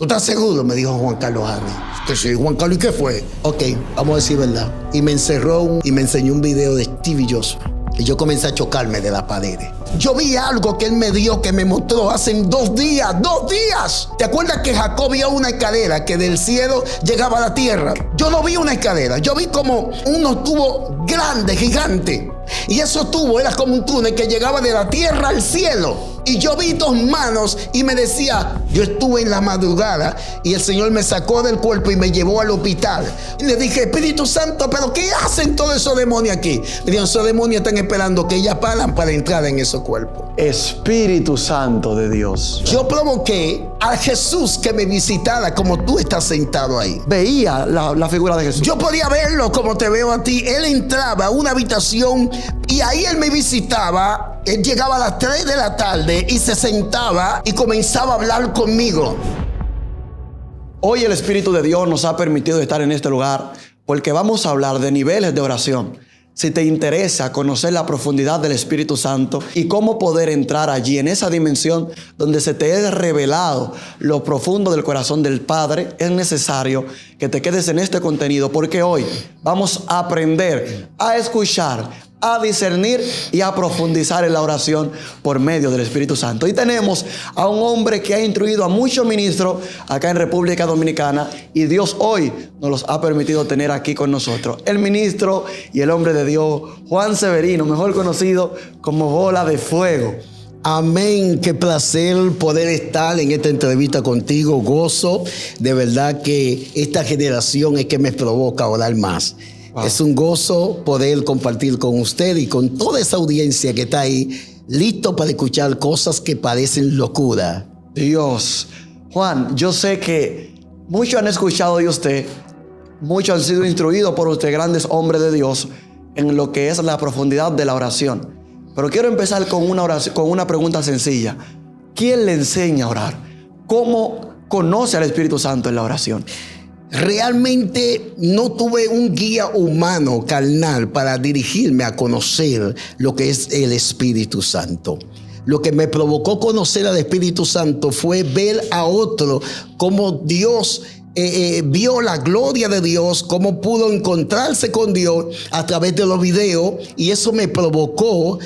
¿Tú estás seguro? Me dijo Juan Carlos Haney. Que sí, Juan Carlos, ¿y qué fue? Ok, vamos a decir verdad. Y me encerró y me enseñó un video de Stevie Jobs. Y yo comencé a chocarme de las paredes. Yo vi algo que él me dio, que me mostró hace 2 días. ¡2 días! ¿Te acuerdas que Jacob vio una escalera que del cielo llegaba a la tierra? Yo no vi una escalera. Yo vi como unos tubos grandes, gigantes. Y esos tubos eran como un túnel que llegaba de la tierra al cielo. Y yo vi 2 manos y me decía, yo estuve en la madrugada y el Señor me sacó del cuerpo y me llevó al hospital. Y le dije, Espíritu Santo, ¿pero qué hacen todos esos demonios aquí? Me dijeron, esos demonios están esperando que ellas paran para entrar en esos cuerpos. Espíritu Santo de Dios. Yo provoqué a Jesús que me visitara como tú estás sentado ahí. Veía la figura de Jesús. Yo podía verlo como te veo a ti. Él entraba a una habitación y ahí él me visitaba. Él llegaba a las 3 de la tarde y se sentaba y comenzaba a hablar conmigo. Hoy el Espíritu de Dios nos ha permitido estar en este lugar porque vamos a hablar de niveles de oración. Si te interesa conocer la profundidad del Espíritu Santo y cómo poder entrar allí en esa dimensión donde se te es revelado lo profundo del corazón del Padre, es necesario que te quedes en este contenido porque hoy vamos a aprender a escuchar, a discernir y a profundizar en la oración por medio del Espíritu Santo. Y tenemos a un hombre que ha instruido a muchos ministros acá en República Dominicana y Dios hoy nos los ha permitido tener aquí con nosotros. El ministro y el hombre de Dios, Juan Severino, mejor conocido como Bola de Fuego. Amén, qué placer poder estar en esta entrevista contigo, gozo. De verdad que esta generación es que me provoca orar más. Wow. Es un gozo poder compartir con usted y con toda esa audiencia que está ahí, listo para escuchar cosas que parecen locura. Dios. Juan, yo sé que muchos han escuchado de usted, muchos han sido instruidos por usted, grandes hombres de Dios, en lo que es la profundidad de la oración. Pero quiero empezar con una pregunta sencilla. ¿Quién le enseña a orar? ¿Cómo conoce al Espíritu Santo en la oración? Realmente no tuve un guía humano carnal para dirigirme a conocer lo que es el Espíritu Santo. Lo que me provocó conocer al Espíritu Santo fue ver a otro como Dios vio la gloria de Dios, cómo pudo encontrarse con Dios a través de los videos, y eso me provocó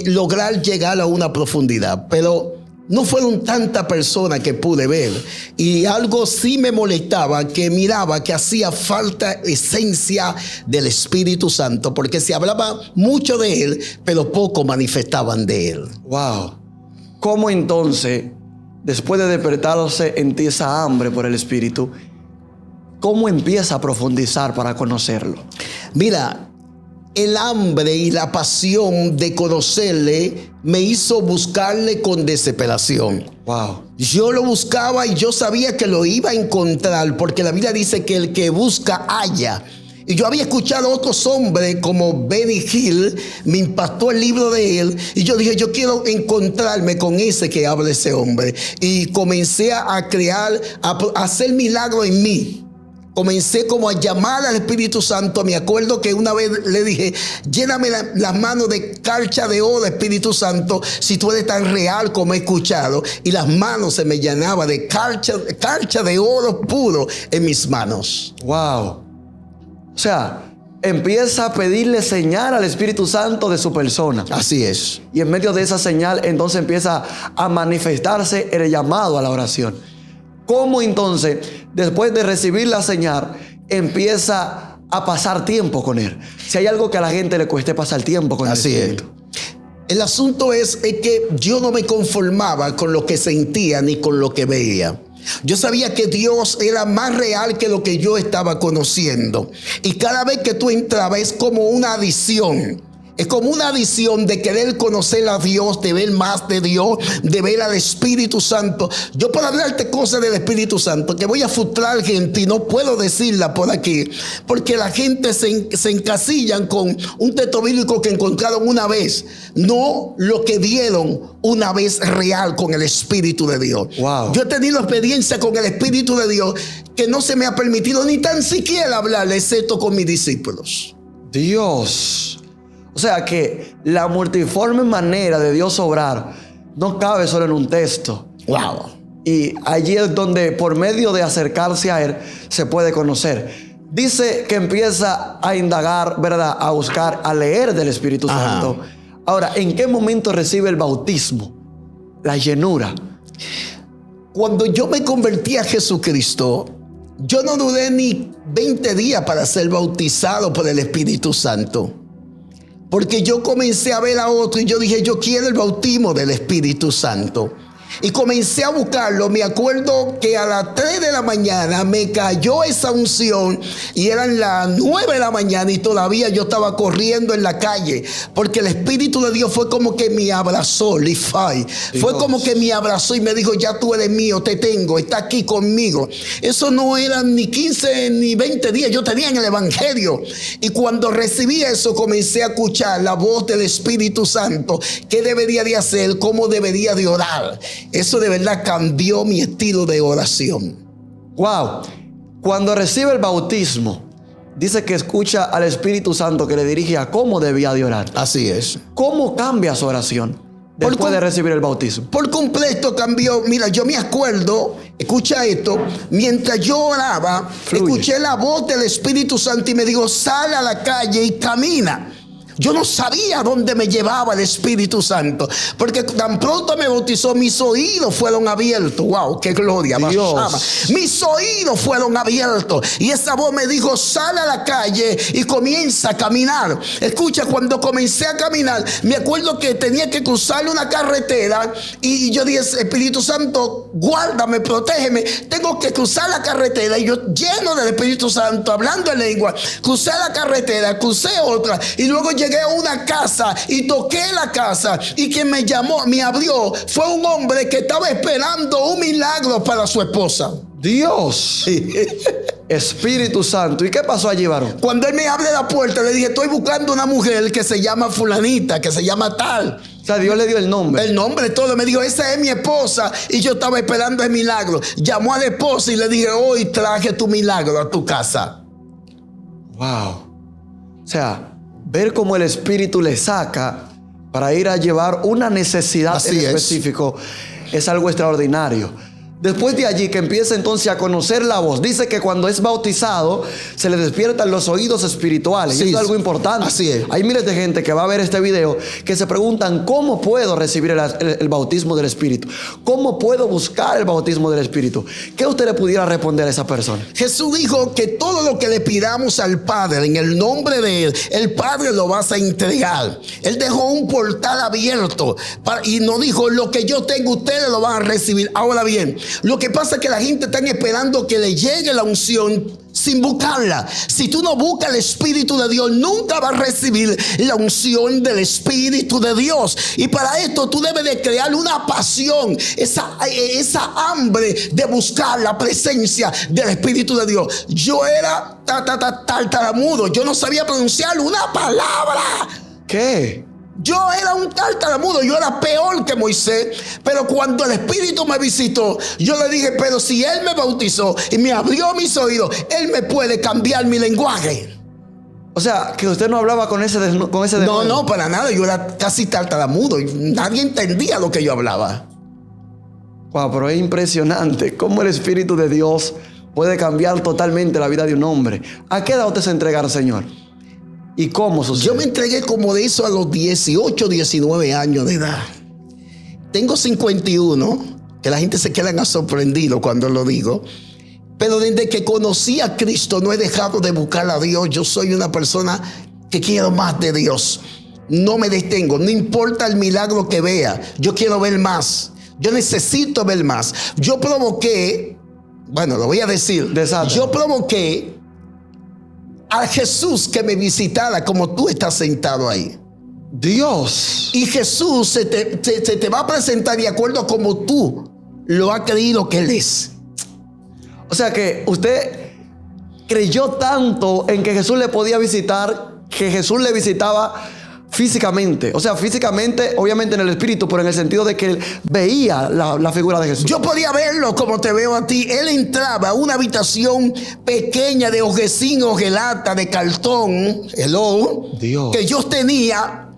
lograr llegar a una profundidad. Pero no fueron tantas personas que pude ver, y algo sí me molestaba, que miraba que hacía falta esencia del Espíritu Santo, porque se hablaba mucho de él, pero poco manifestaban de él. Wow. ¿Cómo entonces, después de despertarse en ti esa hambre por el Espíritu, cómo empieza a profundizar para conocerlo? Mira, el hambre y la pasión de conocerle me hizo buscarle con desesperación. Wow. Yo lo buscaba y yo sabía que lo iba a encontrar, porque la Biblia dice que el que busca halla. Y yo había escuchado a otros hombres como Benny Hill, me impactó el libro de él, y yo dije, yo quiero encontrarme con ese que habla ese hombre. Y comencé a crear, a hacer milagros en mí. Comencé como a llamar al Espíritu Santo. Me acuerdo que una vez le dije, lléname las manos de calcha de oro, Espíritu Santo, si tú eres tan real como he escuchado. Y las manos se me llenaban de calcha de oro puro en mis manos. Wow. O sea, empieza a pedirle señal al Espíritu Santo de su persona. Así es. Y en medio de esa señal, entonces empieza a manifestarse el llamado a la oración. ¿Cómo entonces, después de recibir la señal, empieza a pasar tiempo con él? Si hay algo que a la gente le cueste pasar tiempo con el Espíritu. El asunto es que yo no me conformaba con lo que sentía ni con lo que veía. Yo sabía que Dios era más real que lo que yo estaba conociendo. Y cada vez que tú entrabas es como una adición. Es como una adición de querer conocer a Dios, de ver más de Dios, de ver al Espíritu Santo. Yo puedo hablarte cosas del Espíritu Santo que voy a frustrar gente y no puedo decirla por aquí, porque la gente se encasillan con un texto bíblico que encontraron una vez, no lo que vieron una vez real con el Espíritu de Dios. Wow. Yo he tenido experiencia con el Espíritu de Dios que no se me ha permitido ni tan siquiera hablarle, excepto con mis discípulos. Dios. O sea que la multiforme manera de Dios obrar no cabe solo en un texto. Wow. Y allí es donde por medio de acercarse a Él se puede conocer. Dice que empieza a indagar, ¿verdad? A buscar, a leer del Espíritu Santo. Ahora, ¿en qué momento recibe el bautismo? La llenura. Cuando yo me convertí a Jesucristo, yo no dudé ni 20 días para ser bautizado por el Espíritu Santo. Porque yo comencé a ver a otro y yo dije, yo quiero el bautismo del Espíritu Santo. Y comencé a buscarlo. Me acuerdo que a las 3 de la mañana me cayó esa unción y eran las 9 de la mañana y todavía yo estaba corriendo en la calle porque el Espíritu de Dios fue como que me abrazó, Lifai. Fue como que me abrazó y me dijo, ya tú eres mío, te tengo, está aquí conmigo. Eso no eran ni 15 ni 20 días, yo tenía en el Evangelio. Y cuando recibí eso comencé a escuchar la voz del Espíritu Santo, qué debería de hacer, cómo debería de orar. Eso de verdad cambió mi estilo de oración. Wow. Cuando recibe el bautismo, dice que escucha al Espíritu Santo que le dirige a cómo debía de orar. Así es. ¿Cómo cambia su oración después de recibir el bautismo? Por completo cambió. Mira, yo me acuerdo, escucha esto, mientras yo oraba, escuché la voz del Espíritu Santo y me dijo, sal a la calle y camina. Yo no sabía dónde me llevaba el Espíritu Santo, porque tan pronto me bautizó, mis oídos fueron abiertos. ¡Wow! ¡Qué gloria! Dios. Mis oídos fueron abiertos y esa voz me dijo, sal a la calle y comienza a caminar. Escucha, cuando comencé a caminar, me acuerdo que tenía que cruzar una carretera y yo dije, Espíritu Santo, guárdame, protégeme. Tengo que cruzar la carretera y yo, lleno del Espíritu Santo, hablando en lengua, crucé la carretera, crucé otra y luego llegué a una casa y toqué la casa y quien me llamó, me abrió, fue un hombre que estaba esperando un milagro para su esposa. Dios. Espíritu Santo. ¿Y qué pasó allí, varón? Cuando él me abre la puerta, le dije, estoy buscando una mujer que se llama fulanita, que se llama tal. O sea, Dios le dio el nombre. El nombre, todo. Me dijo, esa es mi esposa. Y yo estaba esperando el milagro. Llamó a la esposa y le dije, hoy traje tu milagro a tu casa. Wow. O sea, ver cómo el Espíritu le saca para ir a llevar una necesidad en específico es algo extraordinario. Después de allí que empieza entonces a conocer la voz. Dice que cuando es bautizado se le despiertan los oídos espirituales. Y eso es algo importante. Así es. Hay miles de gente que va a ver este video que se preguntan, ¿cómo puedo recibir el bautismo del Espíritu? ¿Cómo puedo buscar el bautismo del Espíritu? ¿Qué usted le pudiera responder a esa persona? Jesús dijo que todo lo que le pidamos al Padre en el nombre de Él, el Padre lo va a entregar. Él dejó un portal abierto y nos dijo, lo que yo tengo ustedes lo van a recibir. Ahora bien, lo que pasa es que la gente está esperando que le llegue la unción sin buscarla. Si tú no buscas el Espíritu de Dios, nunca vas a recibir la unción del Espíritu de Dios. Y para esto tú debes de crear una pasión, esa hambre de buscar la presencia del Espíritu de Dios. Yo era tartamudo, yo no sabía pronunciar una palabra. ¿Qué? Yo era un tartamudo, yo era peor que Moisés, pero cuando el Espíritu me visitó, yo le dije, pero si Él me bautizó y me abrió mis oídos, Él me puede cambiar mi lenguaje. O sea, que usted no hablaba con ese No, para nada, yo era casi tartamudo y nadie entendía lo que yo hablaba. Wow, pero es impresionante cómo el Espíritu de Dios puede cambiar totalmente la vida de un hombre. ¿A qué edad usted se entrega al Señor? ¿Y cómo sucede? Yo me entregué como de eso a los 18, 19 años de edad. Tengo 51, que la gente se queda sorprendido cuando lo digo. Pero desde que conocí a Cristo no he dejado de buscar a Dios. Yo soy una persona que quiero más de Dios. No me detengo, no importa el milagro que vea. Yo quiero ver más. Yo necesito ver más. Yo provoqué, bueno, lo voy a decir. Desate. Yo provoqué a Jesús que me visitara como tú estás sentado ahí. Dios. Y Jesús se te va a presentar de acuerdo a como tú lo has creído que Él es. O sea que usted creyó tanto en que Jesús le podía visitar, que Jesús le visitaba físicamente. O sea, físicamente, obviamente en el espíritu, pero en el sentido de que él veía la figura de Jesús. Yo podía verlo como te veo a ti. Él entraba a una habitación pequeña de hojesín, hojelata, de cartón, Dios. que yo tenía.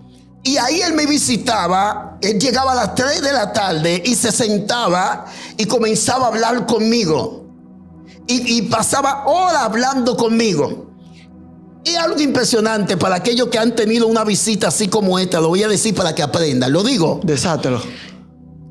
Y ahí él me visitaba. Él llegaba a las 3 de la tarde y se sentaba y comenzaba a hablar conmigo. Y pasaba horas hablando conmigo. Y algo impresionante para aquellos que han tenido una visita así como esta. Lo voy a decir para que aprendan. Lo digo. Desátelo.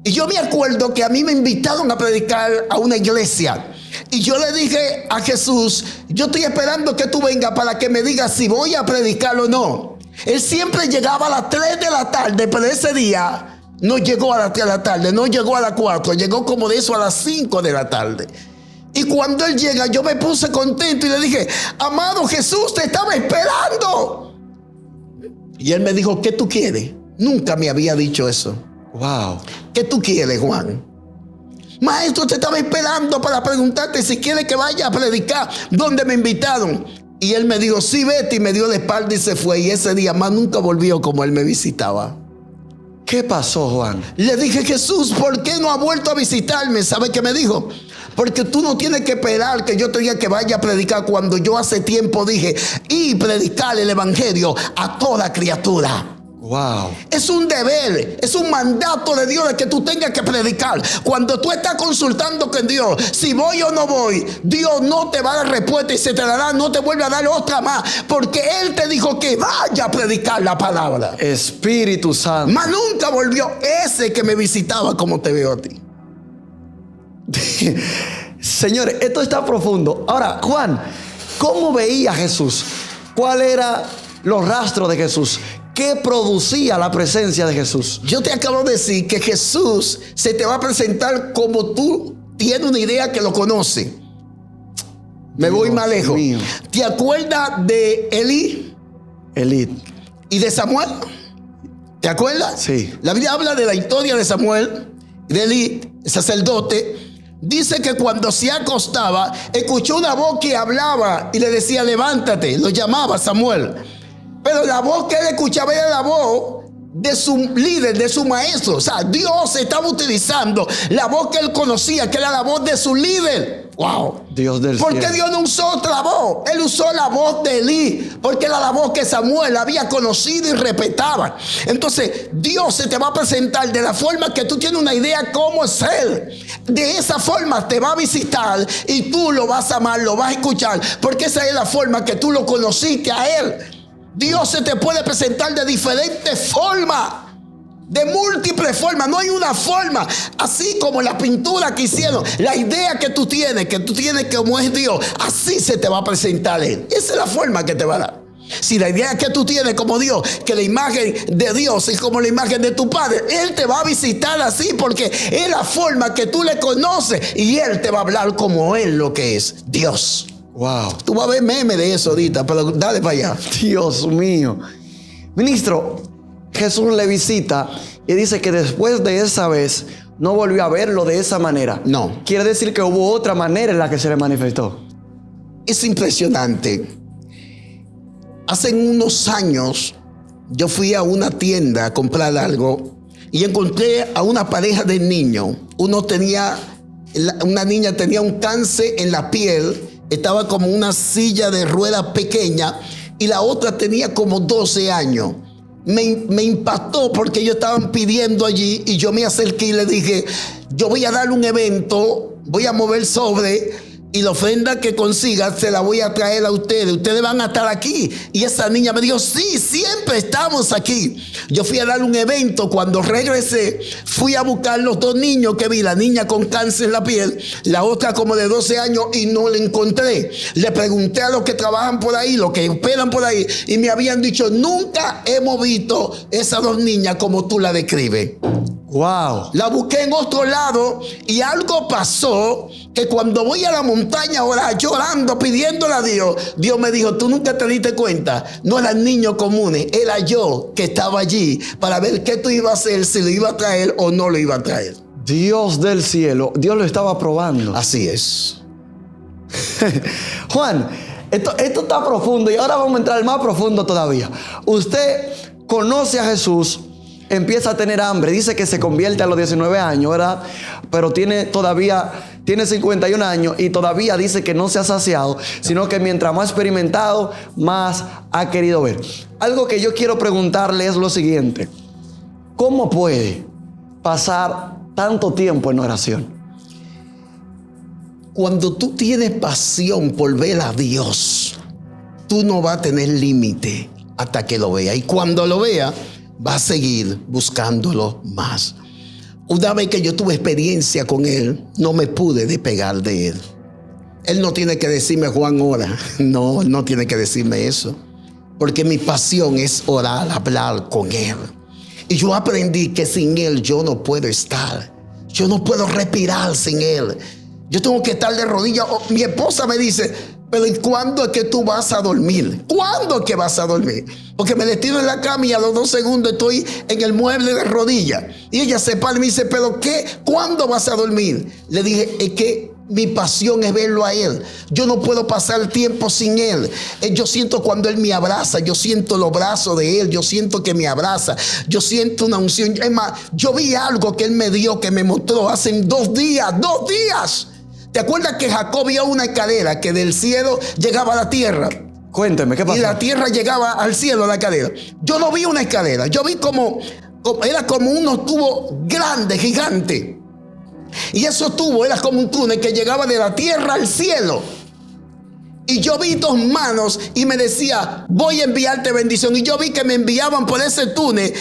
Y yo me acuerdo que a mí me invitaron a predicar a una iglesia. Y yo le dije a Jesús, yo estoy esperando que tú vengas para que me digas si voy a predicar o no. Él siempre llegaba a las 3 de la tarde, pero ese día no llegó a las 3 de la tarde, no llegó a las 4, llegó como de eso a las 5 de la tarde. Y cuando él llega, yo me puse contento y le dije, amado Jesús, te estaba esperando. Y él me dijo, ¿qué tú quieres? Nunca me había dicho eso. Wow. ¿Qué tú quieres, Juan? Maestro, te estaba esperando para preguntarte si quieres que vaya a predicar donde me invitaron. Y él me dijo, sí, vete, y me dio la espalda y se fue. Y ese día más nunca volvió como él me visitaba. ¿Qué pasó, Juan? Le dije, Jesús, ¿por qué no ha vuelto a visitarme? ¿Sabe qué me dijo? Porque tú no tienes que esperar que yo te diga que vaya a predicar cuando yo hace tiempo dije, y predicar el evangelio a toda criatura. Wow. Es un deber, es un mandato de Dios de que tú tengas que predicar. Cuando tú estás consultando con Dios, si voy o no voy, Dios no te va a dar respuesta y se te dará, no te vuelve a dar otra más, porque Él te dijo que vaya a predicar la palabra. Espíritu Santo. Más nunca volvió ese que me visitaba como te veo a ti. Señores, esto está profundo. Ahora, Juan, ¿cómo veía Jesús? ¿Cuáles eran los rastros de Jesús? ¿Qué producía la presencia de Jesús? Yo te acabo de decir que Jesús se te va a presentar como tú tienes una idea que lo conoce. Me voy más lejos. Mío. ¿Te acuerdas de Elí? ¿Y de Samuel? ¿Te acuerdas? Sí. La Biblia habla de la historia de Samuel, de Elí, el sacerdote. Dice que cuando se acostaba, escuchó una voz que hablaba y le decía, levántate. Lo llamaba Samuel. Pero la voz que él escuchaba era la voz de su líder, de su maestro. O sea, Dios estaba utilizando la voz que él conocía, que era la voz de su líder. Wow. Dios del ¿Por qué cielo. Dios no usó otra voz? Él usó la voz de Elí, porque era la voz que Samuel había conocido y respetaba. Entonces, Dios se te va a presentar de la forma que tú tienes una idea cómo es Él. De esa forma te va a visitar y tú lo vas a amar, lo vas a escuchar, porque esa es la forma que tú lo conociste a Él. Dios se te puede presentar de diferentes formas, de múltiples formas. No hay una forma, así como la pintura que hicieron, la idea que tú tienes como es Dios, así se te va a presentar Él. Esa es la forma que te va a dar. Si la idea que tú tienes como Dios, que la imagen de Dios es como la imagen de tu Padre, Él te va a visitar así porque es la forma que tú le conoces y Él te va a hablar como Él lo que es, Dios. Wow. Tú vas a ver meme de eso ahorita, pero dale para allá. Dios mío. Ministro, Jesús le visita y dice que después de esa vez no volvió a verlo de esa manera. No. Quiere decir que hubo otra manera en la que se le manifestó. Es impresionante. Hace unos años yo fui a una tienda a comprar algo y encontré a una pareja de niños. Una niña tenía un cáncer en la piel. Estaba como una silla de ruedas pequeña y la otra tenía como 12 años. Me impactó porque ellos estaban pidiendo allí y yo me acerqué y le dije, yo voy a dar un evento, voy a mover sobre y la ofrenda que consiga se la voy a traer a ustedes. Ustedes van a estar aquí. Y esa niña me dijo, sí, siempre estamos aquí. Yo fui a dar un evento. Cuando regresé, fui a buscar los dos niños que vi. La niña con cáncer en la piel, la otra como de 12 años y no la encontré. Le pregunté a los que trabajan por ahí, los que esperan por ahí, y me habían dicho, nunca hemos visto esas dos niñas como tú la describes. Wow. La busqué en otro lado y algo pasó que cuando voy a la montaña ahora llorando, pidiéndole a Dios, Dios me dijo, tú nunca te diste cuenta, no eran niños comunes, era yo que estaba allí para ver qué tú ibas a hacer, si lo iba a traer o no lo iba a traer. Dios del cielo, Dios lo estaba probando. Así es. Juan, esto está profundo y ahora vamos a entrar más profundo todavía. Usted conoce a Jesús empieza a tener hambre. Dice que se convierte a los 19 años, ¿verdad? Pero tiene 51 años y todavía dice que no se ha saciado, sino que mientras más experimentado, más ha querido ver. Algo que yo quiero preguntarle es lo siguiente: ¿cómo puede pasar tanto tiempo en oración? Cuando tú tienes pasión por ver a Dios, tú no vas a tener límite hasta que lo veas. Y cuando lo veas, vas a seguir buscándolo más. Una vez que yo tuve experiencia con Él, no me pude despegar de Él. Él no tiene que decirme, Juan, ora. No tiene que decirme eso. Porque mi pasión es orar, hablar con Él. Y yo aprendí que sin Él yo no puedo estar. Yo no puedo respirar sin Él. Yo tengo que estar de rodillas. Mi esposa me dice, pero ¿y cuándo es que tú vas a dormir? ¿Cuándo es que vas a dormir? Porque me destino en la cama y a los 2 segundos estoy en el mueble de rodillas. Y ella se para y me dice, ¿pero qué? ¿Cuándo vas a dormir? Le dije, es que mi pasión es verlo a Él. Yo no puedo pasar tiempo sin Él. Yo siento cuando Él me abraza, yo siento los brazos de Él, yo siento que me abraza, yo siento una unción. Es más, yo vi algo que Él me dio, que me mostró hace 2 días. ¿Te acuerdas que Jacob vio una escalera que del cielo llegaba a la tierra? Cuénteme, ¿qué pasó? Y la tierra llegaba al cielo, la escalera. Yo no vi una escalera, yo vi era como unos tubos grandes, gigantes. Y esos tubos era como un túnel que llegaba de la tierra al cielo. Y yo vi 2 manos y me decía, voy a enviarte bendición. Y yo vi que me enviaban por ese túnel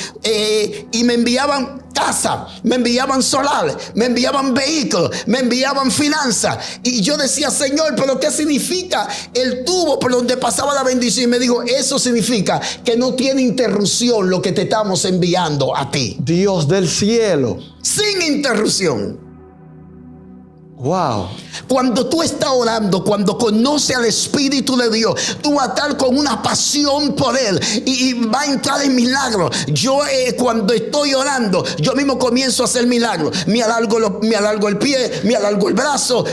y me enviaban casa, me enviaban solar, me enviaban vehículos, me enviaban finanzas. Y yo decía, Señor, ¿pero qué significa el tubo por donde pasaba la bendición? Y me dijo, eso significa que no tiene interrupción lo que te estamos enviando a ti. Dios del cielo. Sin interrupción. Wow. Cuando tú estás orando, cuando conoces al Espíritu de Dios, tú vas a estar con una pasión por Él y va a entrar en milagros. Yo cuando estoy orando, yo mismo comienzo a hacer milagros. Me alargo el pie, me alargo el brazo,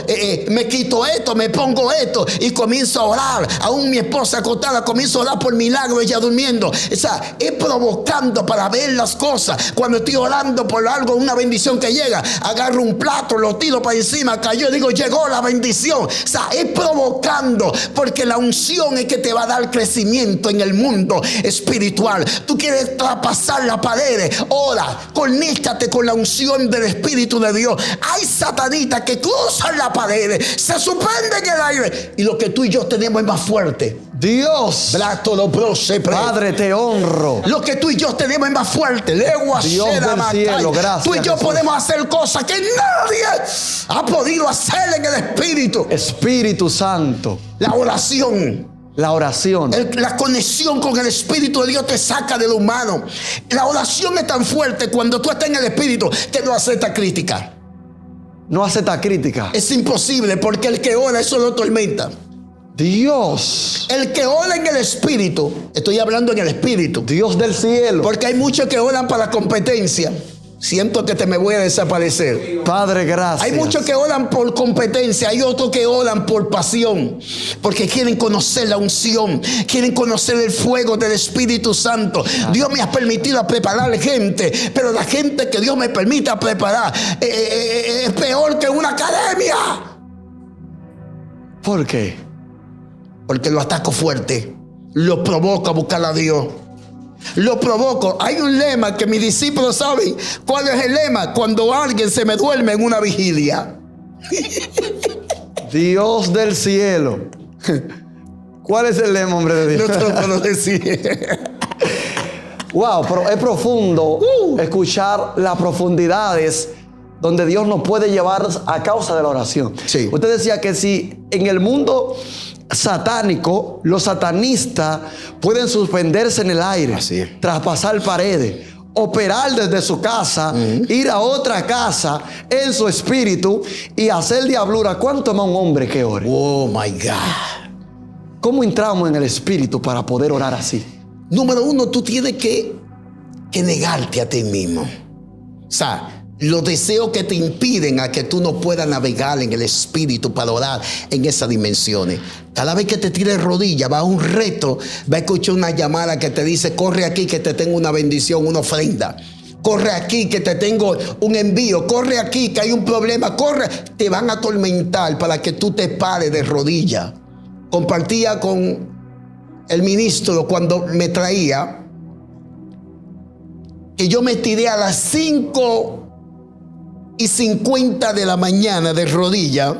me quito esto, me pongo esto y comienzo a orar. Aún mi esposa acostada, comienzo a orar por milagros, ella durmiendo. O sea, es provocando para ver las cosas. Cuando estoy orando por algo, una bendición que llega, agarro un plato, lo tiro para encima, cayó, digo, llegó la bendición. O sea, es provocando, porque la unción es que te va a dar crecimiento en el mundo espiritual. Tú quieres traspasar las paredes, ora, conéctate con la unción del Espíritu de Dios. Hay satanitas que cruzan las paredes, se suspenden en el aire, y lo que tú y yo tenemos es más fuerte. Dios, Padre, te honro. Lo que tú y yo tenemos es más fuerte. Dios del cielo, gracias. Tú y yo podemos hacer cosas que nadie ha podido hacer en el Espíritu. Espíritu Santo. La oración. La oración. La conexión con el Espíritu de Dios te saca de lo humano. La oración es tan fuerte cuando tú estás en el Espíritu que no acepta crítica. No acepta crítica. Es imposible, porque el que ora, eso lo tormenta. Dios. El que ora en el Espíritu, estoy hablando en el Espíritu. Dios del cielo. Porque hay muchos que oran para la competencia. Siento que me voy a desaparecer. Padre, gracias. Hay muchos que oran por competencia, hay otros que oran por pasión, porque quieren conocer la unción, quieren conocer el fuego del Espíritu Santo. Dios me ha permitido preparar gente, pero la gente que Dios me permita preparar es peor que una academia. ¿Por qué? Porque lo ataco fuerte, lo provoco a buscar a Dios. Lo provoco. Hay un lema que mis discípulos saben. ¿Cuál es el lema? Cuando alguien se me duerme en una vigilia. Dios del cielo. ¿Cuál es el lema, hombre de Dios? No te lo puedo decir. Wow, pero es profundo escuchar las profundidades donde Dios nos puede llevar a causa de la oración. Sí. Usted decía que si en el mundo satánico, los satanistas pueden suspenderse en el aire, traspasar paredes, operar desde su casa, ir a otra casa en su espíritu y hacer diablura. ¿Cuánto más un hombre que ore? Oh my God. ¿Cómo entramos en el espíritu para poder orar así? Número 1, tú tienes que negarte a ti mismo. O sea, los deseos que te impiden a que tú no puedas navegar en el espíritu para orar en esas dimensiones. Cada vez que te tires rodillas, va a un reto, va a escuchar una llamada que te dice, corre aquí que te tengo una bendición, una ofrenda. corre aquí que te tengo un envío, corre aquí que hay un problema, corre. Te van a atormentar para que tú te pares de rodillas. Compartía con el ministro cuando me traía que yo me tiré a las 5:50 de la mañana de rodillas